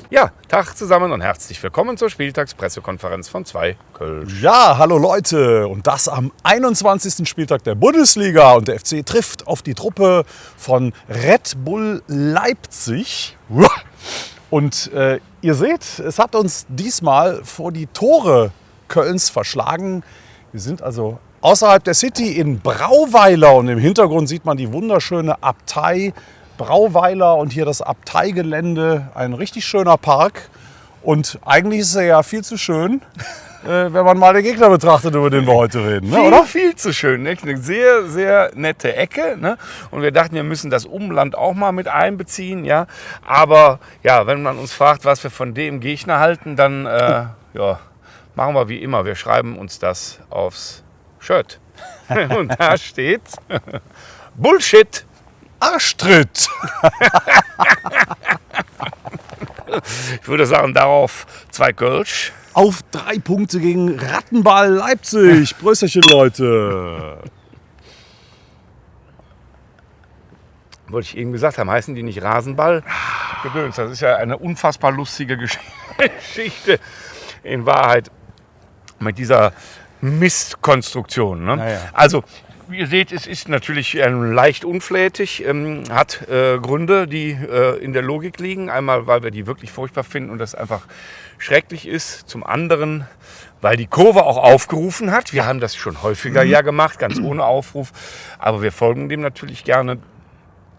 Ja, Tag zusammen und herzlich willkommen zur Spieltagspressekonferenz von 2 Kölsch. Ja, hallo Leute. Und das am 21. Spieltag der Bundesliga. Und der FC trifft auf die Truppe von Red Bull Leipzig. Und ihr seht, es hat uns diesmal vor die Tore Kölns verschlagen. Wir sind also außerhalb der City in Brauweiler. Und im Hintergrund sieht man die wunderschöne Abtei Brauweiler und hier das Abteigelände, ein richtig schöner Park. Und eigentlich ist er ja viel zu schön, wenn man mal den Gegner betrachtet, über den wir heute reden, ne, oder? Viel zu schön, ne? Eine sehr, sehr nette Ecke, ne? Und wir dachten, wir müssen das Umland auch mal mit einbeziehen, ja. Aber ja, wenn man uns fragt, was wir von dem Gegner halten, dann ja, machen wir wie immer. Wir schreiben uns das aufs Shirt. Und da steht Bullshit. Arschtritt! Ich würde sagen, darauf 2 Kölsch. Auf 3 Punkte gegen Rattenball Leipzig. Prösterchen, Leute. Wollte ich eben gesagt haben, heißen die nicht Rasenball? Gedöns, das ist ja eine unfassbar lustige Geschichte. In Wahrheit mit dieser Mistkonstruktion. Ne? Ja. Also, wie ihr seht, es ist natürlich leicht unflätig, hat Gründe, die in der Logik liegen. Einmal, weil wir die wirklich furchtbar finden und das einfach schrecklich ist. Zum anderen, weil die Kurve auch aufgerufen hat. Wir haben das schon häufiger ja gemacht, ganz ohne Aufruf. Aber wir folgen dem natürlich gerne.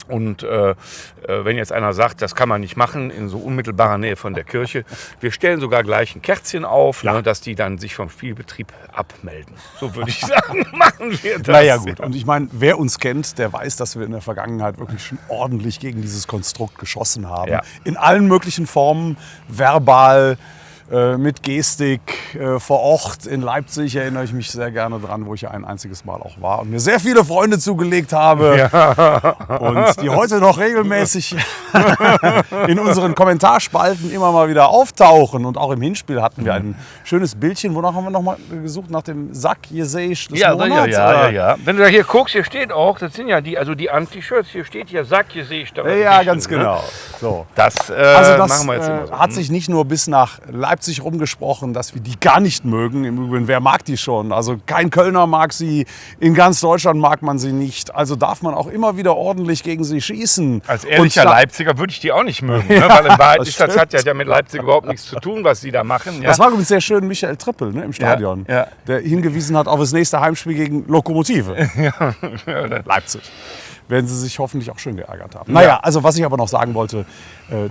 Und wenn jetzt einer sagt, das kann man nicht machen in so unmittelbarer Nähe von der Kirche, wir stellen sogar gleich ein Kerzchen auf, ne, dass die dann sich vom Spielbetrieb abmelden. So würde ich sagen, machen wir das. Naja gut, und ich meine, wer uns kennt, der weiß, dass wir in der Vergangenheit wirklich schon ordentlich gegen dieses Konstrukt geschossen haben. Ja. In allen möglichen Formen, verbal, mit Gestik, vor Ort in Leipzig erinnere ich mich sehr gerne dran, wo ich ja ein einziges Mal auch war und mir sehr viele Freunde zugelegt habe. Ja. Und die heute noch regelmäßig in unseren Kommentarspalten immer mal wieder auftauchen. Und auch im Hinspiel hatten wir ein schönes Bildchen. Wonach haben wir noch mal gesucht? Nach dem Sack Jeseisch des Monats? Ja. Wenn du da hier guckst, hier steht auch, das sind ja die Anti-Shirts, hier steht ja Sack Jeseisch. Ja, ganz genau. Ne? So. Das, also das machen wir jetzt immer so. Hat sich nicht nur bis nach Leipzig rumgesprochen, dass wir die gar nicht mögen. Im Übrigen, wer mag die schon? Also kein Kölner mag sie, in ganz Deutschland mag man sie nicht. Also darf man auch immer wieder ordentlich gegen sie schießen. Als ehrlicher Leipziger würde ich die auch nicht mögen, ne? Weil in Wahrheit das hat ja mit Leipzig überhaupt nichts zu tun, was sie da machen. Ja? Das war übrigens sehr schön Michael Trippel, ne, im Stadion, der hingewiesen hat auf das nächste Heimspiel gegen Lokomotive. Leipzig. Werden sie sich hoffentlich auch schön geärgert haben. Naja, also was ich aber noch sagen wollte,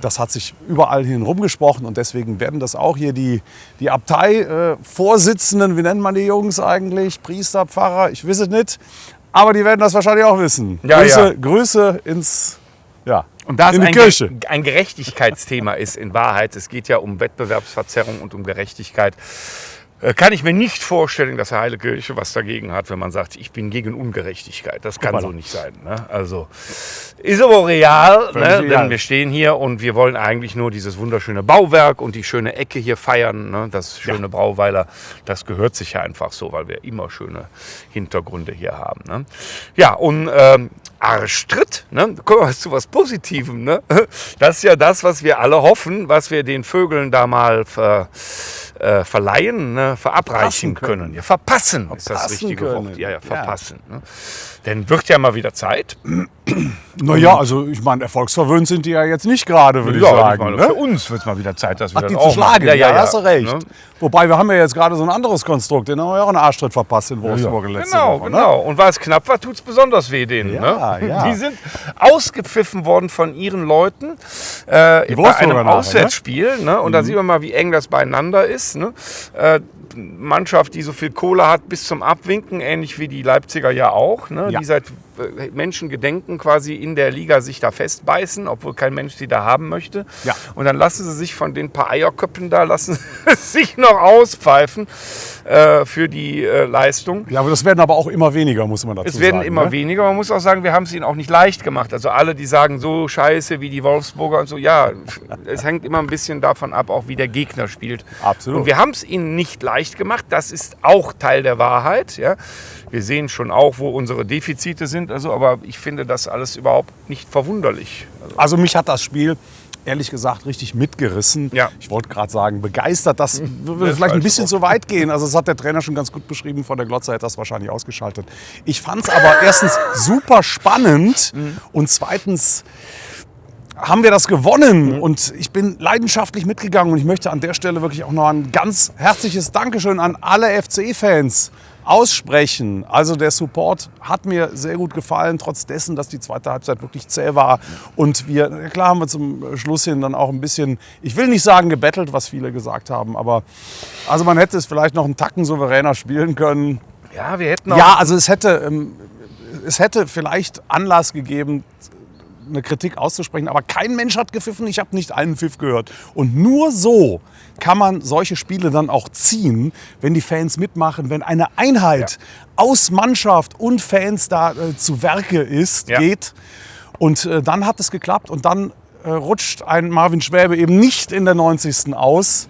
das hat sich überall hin rumgesprochen und deswegen werden das auch hier die Abtei-Vorsitzenden, wie nennt man die Jungs eigentlich? Priester, Pfarrer, ich weiß es nicht, aber die werden das wahrscheinlich auch wissen. Grüße ins, und da in die Kirche. Ein Gerechtigkeitsthema ist in Wahrheit, es geht ja um Wettbewerbsverzerrung und um Gerechtigkeit. Kann ich mir nicht vorstellen, dass die Heilige Kirche was dagegen hat, wenn man sagt, ich bin gegen Ungerechtigkeit. Das kann so nicht sein. Ne? Also ist aber real, ne? Denn wir stehen hier und wir wollen eigentlich nur dieses wunderschöne Bauwerk und die schöne Ecke hier feiern. Ne? Das schöne Brauweiler, das gehört sich ja einfach so, weil wir immer schöne Hintergründe hier haben. Ne? Ja, und Arschtritt, ne? Kommen wir zu was Positivem. Ne? Das ist ja das, was wir alle hoffen, was wir den Vögeln da mal verleihen, ne? Verabreichen können. Ja, verpassen ist das richtige Wort. Ja, verpassen. Ne? Denn wird ja mal wieder Zeit. Naja, also ich meine, erfolgsverwöhnt sind die ja jetzt nicht gerade, würde ich sagen. Ne? Für uns wird es mal wieder Zeit, dass wir das die auch zu schlagen. machen. Ja, hast du recht. Ne? Wobei, wir haben ja jetzt gerade so ein anderes Konstrukt, den haben wir ja auch einen Arschtritt verpasst in Wolfsburg letzte Woche. Genau. Und weil es knapp war, tut es besonders weh denen. Ja, ne? Die sind ausgepfiffen worden von ihren Leuten bei einem Auswärtsspiel. Ne? Und da sieht man mal, wie eng das beieinander ist. Ne? Mannschaft, die so viel Kohle hat bis zum Abwinken, ähnlich wie die Leipziger ja auch, ne? Die seit Menschengedenken quasi in der Liga sich da festbeißen, obwohl kein Mensch sie da haben möchte. Ja. Und dann lassen sie sich von den paar Eierköppen da, sich noch auspfeifen für die Leistung. Ja, aber das werden aber auch immer weniger, muss man dazu sagen. Es werden immer weniger. Man muss auch sagen, wir haben es ihnen auch nicht leicht gemacht. Also alle, die sagen, so scheiße wie die Wolfsburger und so, ja, es hängt immer ein bisschen davon ab, auch wie der Gegner spielt. Absolut. Und wir haben es ihnen nicht leicht gemacht. Das ist auch Teil der Wahrheit. Ja. Wir sehen schon auch, wo unsere Defizite sind. Also, aber ich finde das alles überhaupt nicht verwunderlich. Also mich hat das Spiel ehrlich gesagt richtig mitgerissen. Ja. Ich wollte gerade sagen, begeistert, das würde vielleicht ein bisschen zu weit gehen. Also das hat der Trainer schon ganz gut beschrieben, vor der Glotze hätte das wahrscheinlich ausgeschaltet. Ich fand es aber erstens super spannend und zweitens haben wir das gewonnen und ich bin leidenschaftlich mitgegangen und ich möchte an der Stelle wirklich auch noch ein ganz herzliches Dankeschön an alle FC-Fans aussprechen. Also der Support hat mir sehr gut gefallen, trotz dessen, dass die zweite Halbzeit wirklich zäh war. Und wir, klar haben wir zum Schluss hin dann auch ein bisschen, ich will nicht sagen gebettelt, was viele gesagt haben, aber also man hätte es vielleicht noch einen Tacken souveräner spielen können. Ja, wir hätten auch... Ja, also es hätte vielleicht Anlass gegeben, eine Kritik auszusprechen, aber kein Mensch hat gepfiffen, ich habe nicht einen Pfiff gehört. Und nur so kann man solche Spiele dann auch ziehen, wenn die Fans mitmachen, wenn eine Einheit aus Mannschaft und Fans da zu Werke geht. Und dann hat es geklappt und dann rutscht ein Marvin Schwäbe eben nicht in der 90. aus.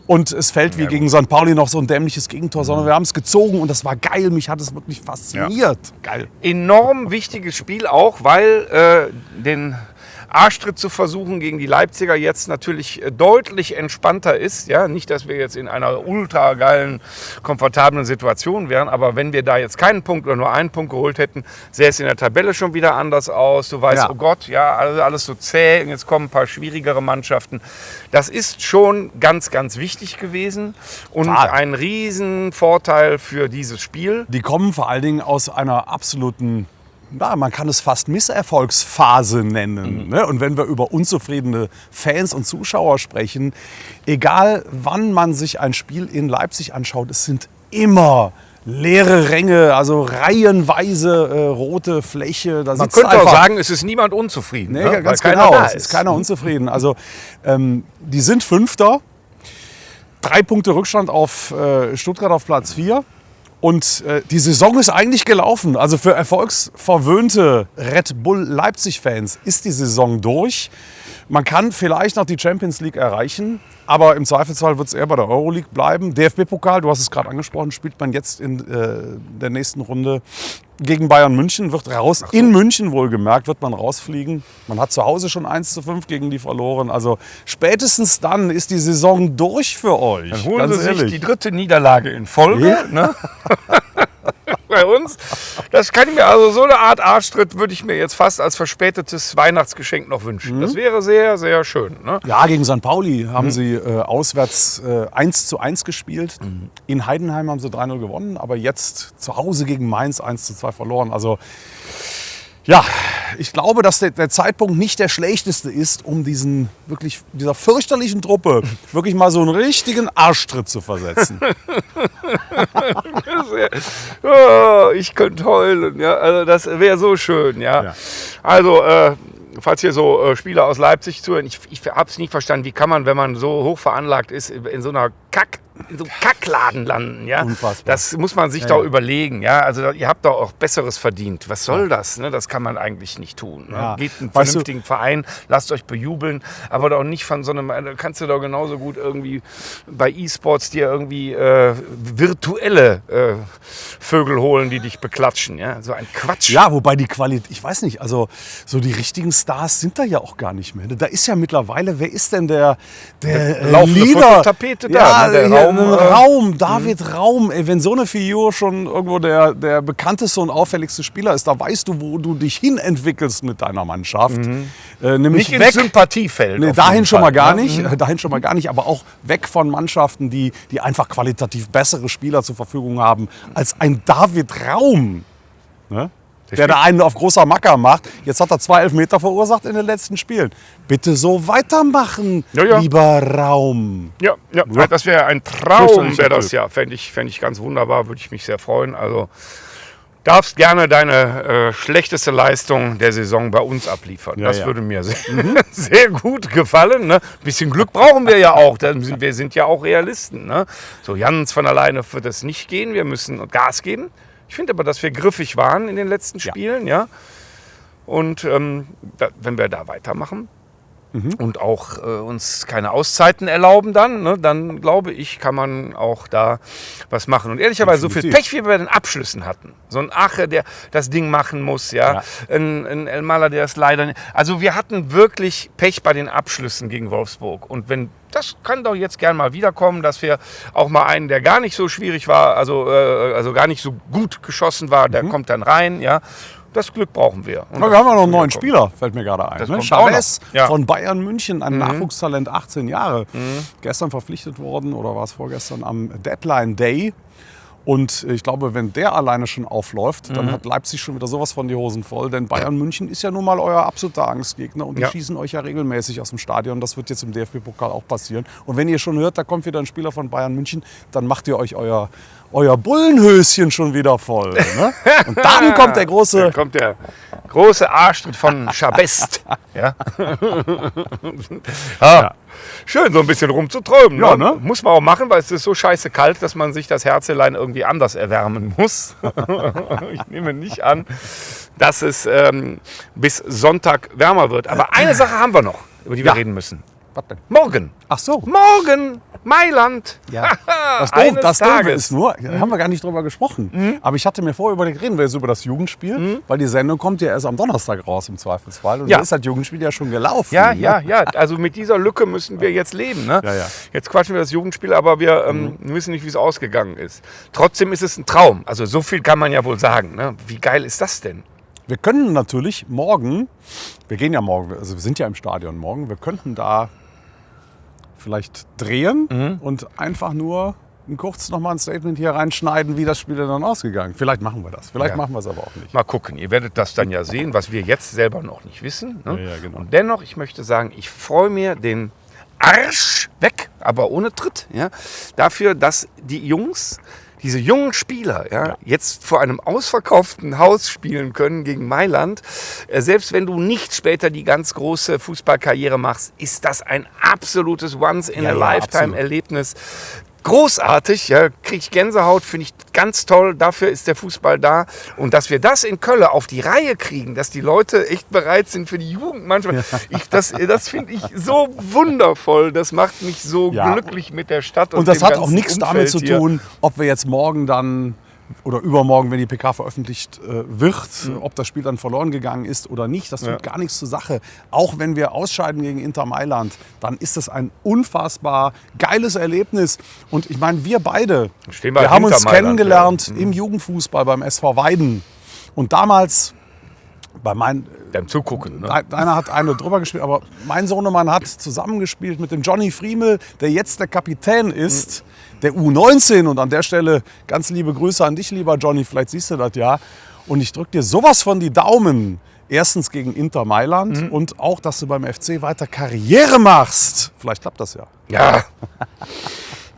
Und es fällt wie gegen St. Pauli noch so ein dämliches Gegentor, sondern wir haben es gezogen und das war geil. Mich hat es wirklich fasziniert. Ja. Geil. Enorm wichtiges Spiel auch, weil den Arschtritt zu versuchen gegen die Leipziger jetzt natürlich deutlich entspannter ist. Ja, nicht, dass wir jetzt in einer ultra geilen, komfortablen Situation wären, aber wenn wir da jetzt keinen Punkt oder nur einen Punkt geholt hätten, sähe es in der Tabelle schon wieder anders aus. Du weißt, oh Gott, ja, alles so zäh, jetzt kommen ein paar schwierigere Mannschaften. Das ist schon ganz, ganz wichtig gewesen und ein Riesenvorteil für dieses Spiel. Die kommen vor allen Dingen aus einer absoluten, ja, man kann es fast Misserfolgsphase nennen. Ne? Und wenn wir über unzufriedene Fans und Zuschauer sprechen, egal wann man sich ein Spiel in Leipzig anschaut, es sind immer leere Ränge, also reihenweise rote Fläche. Da man könnte auch sagen, es ist niemand unzufrieden. Nee, ne? ganz genau, es ist keiner unzufrieden. Also die sind Fünfter, 3 Punkte Rückstand auf Stuttgart auf Platz 4. Und die Saison ist eigentlich gelaufen. Also für erfolgsverwöhnte Red Bull Leipzig-Fans ist die Saison durch. Man kann vielleicht noch die Champions League erreichen, aber im Zweifelsfall wird es eher bei der Euroleague bleiben. DFB-Pokal, du hast es gerade angesprochen, spielt man jetzt in der nächsten Runde gegen Bayern München. Wird raus, in München wohlgemerkt, wird man rausfliegen. Man hat zu Hause schon 1:5 gegen die verloren. Also spätestens dann ist die Saison durch für euch. Dann holen sie sich die 3. Niederlage in Folge. Ja. Ne? Bei uns. Das kann ich mir, also so eine Art Arschtritt würde ich mir jetzt fast als verspätetes Weihnachtsgeschenk noch wünschen. Das wäre sehr, sehr schön. Ne? Ja, gegen St. Pauli haben sie auswärts 1:1 gespielt. In Heidenheim haben sie 3:0 gewonnen, aber jetzt zu Hause gegen Mainz 1:2 verloren. Also ja, ich glaube, dass der Zeitpunkt nicht der schlechteste ist, um dieser fürchterlichen Truppe wirklich mal so einen richtigen Arschtritt zu versetzen. Oh, ich könnte heulen. Ja? Also das wäre so schön. Ja? Also, falls hier so Spieler aus Leipzig zuhören, ich habe es nicht verstanden, wie kann man, wenn man so hoch veranlagt ist, in so einem Kackladen landen, ja? Unfassbar. Das muss man sich doch überlegen, ja? Also ihr habt doch auch Besseres verdient. Was soll das? Ne? Das kann man eigentlich nicht tun. Ne? Ja. Geht einen vernünftigen Verein, lasst euch bejubeln, aber doch nicht von so einem, kannst du doch genauso gut irgendwie bei E-Sports dir irgendwie virtuelle Vögel holen, die dich beklatschen, ja? So ein Quatsch. Ja, wobei die Qualität, ich weiß nicht, also so die richtigen Stars sind da ja auch gar nicht mehr. Da ist ja mittlerweile, wer ist denn der laufende Leader? Fototapete da, Ja, ne? Der Raum, David Raum. Ey, wenn so eine Figur schon irgendwo der bekannteste und auffälligste Spieler ist, da weißt du, wo du dich hin entwickelst mit deiner Mannschaft. Nämlich nicht ins Sympathiefeld. Nee, auf dahin jeden schon Fall, mal gar ne? nicht, dahin schon mal gar nicht, aber auch weg von Mannschaften, die einfach qualitativ bessere Spieler zur Verfügung haben als ein David Raum. Ne? Der da einen auf großer Macker macht. Jetzt hat er 2 Elfmeter verursacht in den letzten Spielen. Bitte so weitermachen, lieber Raum. Ja, das wäre ein Traum, wäre das ja. Fände ich ganz wunderbar, würde ich mich sehr freuen. Also darfst gerne deine schlechteste Leistung der Saison bei uns abliefern. Das würde mir sehr gut gefallen. Ne? Ein bisschen Glück brauchen wir ja auch. Wir sind ja auch Realisten. Ne? So ganz von alleine wird es nicht gehen. Wir müssen Gas geben. Ich finde aber, dass wir griffig waren in den letzten Spielen. Ja. Und wenn wir da weitermachen, und auch uns keine Auszeiten erlauben dann, ne, dann glaube ich, kann man auch da was machen. Und ehrlicherweise, so viel Pech, wie wir bei den Abschlüssen hatten. So ein Ache, der das Ding machen muss, ja. Ein El Maler, der es leider nicht. Also wir hatten wirklich Pech bei den Abschlüssen gegen Wolfsburg. Und wenn das kann doch jetzt gern mal wiederkommen, dass wir auch mal einen, der gar nicht so schwierig war, also gar nicht so gut geschossen war, der kommt dann rein, ja. Das Glück brauchen wir. Und wir haben ja noch einen neuen Spieler, fällt mir gerade ein. Das Ne? kommt auch Chavez noch. Ja. von Bayern München, ein Nachwuchstalent, 18 Jahre. Gestern verpflichtet worden, oder war es vorgestern, am Deadline Day. Und ich glaube, wenn der alleine schon aufläuft, dann hat Leipzig schon wieder sowas von die Hosen voll. Denn Bayern München ist ja nun mal euer absoluter Angstgegner. Und die schießen euch ja regelmäßig aus dem Stadion. Das wird jetzt im DFB-Pokal auch passieren. Und wenn ihr schon hört, da kommt wieder ein Spieler von Bayern München, dann macht ihr euch euer Bullenhöschen schon wieder voll. Ne? Und dann kommt der große... Dann kommt der große Arschtritt von Schabest. Ja? Ja. Schön, so ein bisschen rumzuträumen. Ja, ne? ne? Muss man auch machen, weil es ist so scheiße kalt, dass man sich das Herzelein irgendwie anders erwärmen muss. Ich nehme nicht an, dass es bis Sonntag wärmer wird. Aber eine Sache haben wir noch, über die wir reden müssen. Was denn? Morgen. Ach so. Morgen. Mailand. Ja. Eines Das Doofe Tages. ist nur, da haben wir gar nicht drüber gesprochen. Aber ich hatte mir vorher überlegt, reden wir jetzt über das Jugendspiel, weil die Sendung kommt ja erst am Donnerstag raus im Zweifelsfall. Und Ja. da ist das Jugendspiel ja schon gelaufen. Ja, ne? ja. Also mit dieser Lücke müssen wir jetzt leben. Ne? Ja, ja. Jetzt quatschen wir das Jugendspiel, aber wir wissen nicht, wie es ausgegangen ist. Trotzdem ist es ein Traum. Also so viel kann man ja wohl sagen. Ne? Wie geil ist das denn? Wir können natürlich morgen, wir gehen ja morgen, also wir sind ja im Stadion morgen, wir könnten da vielleicht drehen und einfach nur kurz nochmal ein Statement hier reinschneiden, wie das Spiel dann ausgegangen ist. Vielleicht machen wir das, vielleicht machen wir es aber auch nicht. Mal gucken, ihr werdet das dann ja sehen, was wir jetzt selber noch nicht wissen. Ne? Ja, genau. Und dennoch, ich möchte sagen, ich freue mir den Arsch weg, aber ohne Tritt, ja, dafür, dass die Jungs, diese jungen Spieler, jetzt vor einem ausverkauften Haus spielen können gegen Mailand. Selbst wenn du nicht später die ganz große Fußballkarriere machst, ist das ein absolutes Once-in-a-Lifetime-Erlebnis. Großartig, ja, kriege ich Gänsehaut, finde ich ganz toll. Dafür ist der Fußball da. Und dass wir das in Köln auf die Reihe kriegen, dass die Leute echt bereit sind für die Jugend manchmal, das finde ich so wundervoll. Das macht mich so glücklich mit der Stadt. Und das dem hat auch ganzen nichts damit zu Umfeld hier. tun, ob wir jetzt morgen dann oder übermorgen, wenn die PK veröffentlicht wird, ob das Spiel dann verloren gegangen ist oder nicht. Das tut gar nichts zur Sache. Auch wenn wir ausscheiden gegen Inter Mailand, dann ist das ein unfassbar geiles Erlebnis. Und ich meine, wir beide, Stehen wir wir haben hinter uns Mailand, kennengelernt im Jugendfußball beim SV Weiden. Und damals, bei meinen... Beim Zugucken. Ne? Einer hat eine drüber gespielt, aber mein Sohnemann hat zusammengespielt mit dem Johnny Friemel, der jetzt der Kapitän ist, der U19. Und an der Stelle ganz liebe Grüße an dich, lieber Johnny, vielleicht siehst du das ja. Und ich drücke dir sowas von die Daumen. Erstens gegen Inter Mailand und auch, dass du beim FC weiter Karriere machst. Vielleicht klappt das ja. Ja.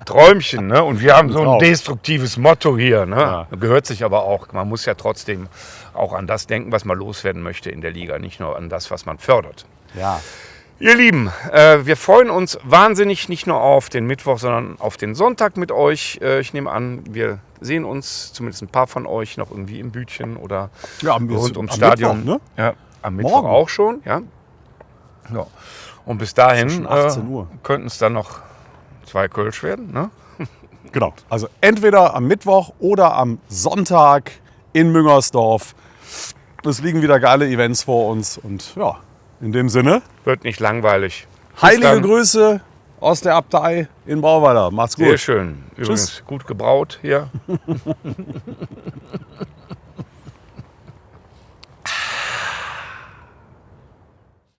Träumchen, ne? Und wir haben so ein Traum. destruktives Motto hier, ne? Ja. Gehört sich aber auch. Man muss ja trotzdem auch an das denken, was man loswerden möchte in der Liga, nicht nur an das, was man fördert. Ja. Ihr Lieben, wir freuen uns wahnsinnig nicht nur auf den Mittwoch, sondern auf den Sonntag mit euch. Ich nehme an, wir sehen uns, zumindest ein paar von euch, noch irgendwie im Bütchen oder rund ums Stadion. Mittwoch, ne? Ja, am Mittwoch Morgen. auch schon. Ja. Ja. Und bis dahin Zwischen 18 Uhr. könnten es dann noch 2 Kölsch werden. Ne? Genau. Also entweder am Mittwoch oder am Sonntag in Müngersdorf. Es liegen wieder geile Events vor uns. Und ja, in dem Sinne, Wird nicht langweilig. Bis heilige dann. Grüße aus der Abtei in Brauweiler. Macht's gut. Sehr schön. Übrigens gut gebraut hier.